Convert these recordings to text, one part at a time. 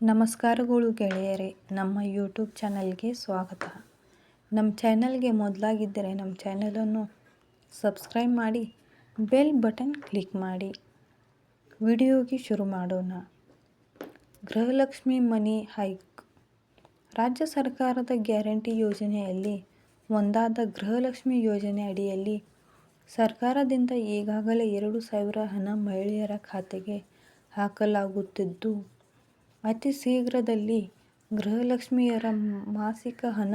ನಮಸ್ಕಾರಗಳು ಗೆಳೆಯರೇ, ನಮ್ಮ ಯೂಟ್ಯೂಬ್ ಚಾನಲ್ಗೆ ಸ್ವಾಗತ. ನಮ್ಮ ಚಾನಲ್ಗೆ ಮೊದಲಾಗಿದ್ದರೆ ನಮ್ಮ ಚಾನಲನ್ನು ಸಬ್ಸ್ಕ್ರೈಬ್ ಮಾಡಿ, ಬೆಲ್ ಬಟನ್ ಕ್ಲಿಕ್ ಮಾಡಿ. ವಿಡಿಯೋಗೆ ಶುರು ಮಾಡೋಣ. ಗೃಹಲಕ್ಷ್ಮಿ ಮನಿ ಹೈಕ್. ರಾಜ್ಯ ಸರ್ಕಾರದ ಗ್ಯಾರಂಟಿ ಯೋಜನೆಯಲ್ಲಿ ಒಂದಾದ ಗೃಹಲಕ್ಷ್ಮಿ ಯೋಜನೆ ಅಡಿಯಲ್ಲಿ ಸರ್ಕಾರದಿಂದ ಈಗಾಗಲೇ 2,000 ಹಣ ಮಹಿಳೆಯರ ಖಾತೆಗೆ ಹಾಕಲಾಗುತ್ತಿದ್ದು, ಅತಿ ಶೀಘ್ರದಲ್ಲಿ ಗೃಹಲಕ್ಷ್ಮಿಯರ ಮಾಸಿಕ ಹಣ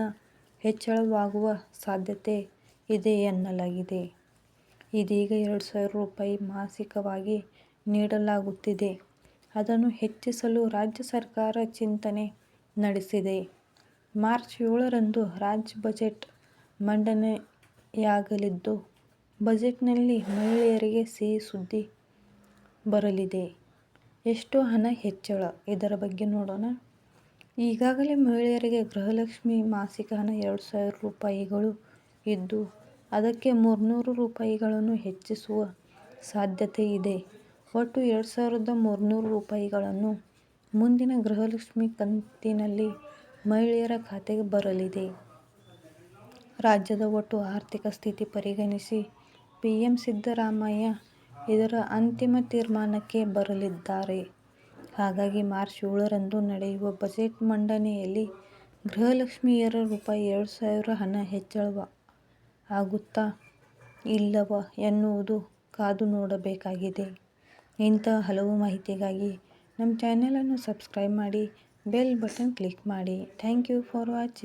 ಹೆಚ್ಚಳವಾಗುವ ಸಾಧ್ಯತೆ ಇದೆ ಎನ್ನಲಾಗಿದೆ. ಇದೀಗ 2,000 ರೂಪಾಯಿ ಮಾಸಿಕವಾಗಿ ನೀಡಲಾಗುತ್ತಿದೆ. ಅದನ್ನು ಹೆಚ್ಚಿಸಲು ರಾಜ್ಯ ಸರ್ಕಾರ ಚಿಂತನೆ ನಡೆಸಿದೆ. ಮಾರ್ಚ್ 7ರಂದು ರಾಜ್ಯ ಬಜೆಟ್ ಮಂಡನೆಯಾಗಲಿದ್ದು, ಬಜೆಟ್ನಲ್ಲಿ ಮಹಿಳೆಯರಿಗೆ ಸಿಹಿ ಸುದ್ದಿ ಬರಲಿದೆ. ಎಷ್ಟು ಹಣ ಹೆಚ್ಚಳ? ಇದರ ಬಗ್ಗೆ ನೋಡೋಣ. ಈಗಾಗಲೇ ಮಹಿಳೆಯರಿಗೆ ಗೃಹಲಕ್ಷ್ಮಿ ಮಾಸಿಕ ಹಣ 2,000 ರೂಪಾಯಿಗಳು ಇದ್ದು, ಅದಕ್ಕೆ 300 ರೂಪಾಯಿಗಳನ್ನು ಹೆಚ್ಚಿಸುವ ಸಾಧ್ಯತೆ ಇದೆ. ಒಟ್ಟು 2,300 ರೂಪಾಯಿಗಳನ್ನು ಮುಂದಿನ ಗೃಹಲಕ್ಷ್ಮಿ ಕಂತಿನಲ್ಲಿ ಮಹಿಳೆಯರ ಖಾತೆಗೆ ಬರಲಿದೆ. ರಾಜ್ಯದ ಒಟ್ಟು ಆರ್ಥಿಕ ಸ್ಥಿತಿ ಪರಿಗಣಿಸಿ ಸಿಎಂ ಸಿದ್ದರಾಮಯ್ಯ ಇದರ ಅಂತಿಮ ತೀರ್ಮಾನಕ್ಕೆ ಬರಲಿದ್ದಾರೆ. ಹಾಗಾಗಿ ಮಾರ್ಚ್ 7ರಂದು ನಡೆಯುವ ಬಜೆಟ್ ಮಂಡನೆಯಲ್ಲಿ ಗೃಹಲಕ್ಷ್ಮಿಯರ ರೂಪಾಯಿ 2,000 ಹಣ ಹೆಚ್ಚಳ ಆಗುತ್ತಾ ಇಲ್ಲವಾ ಎನ್ನುವುದು ಕಾದು ನೋಡಬೇಕಾಗಿದೆ. ಇಂತಹ ಹಲವು ಮಾಹಿತಿಗಾಗಿ ನಮ್ಮ ಚಾನಲನ್ನು ಸಬ್ಸ್ಕ್ರೈಬ್ ಮಾಡಿ, ಬೆಲ್ ಬಟನ್ ಕ್ಲಿಕ್ ಮಾಡಿ. Thank you for watching.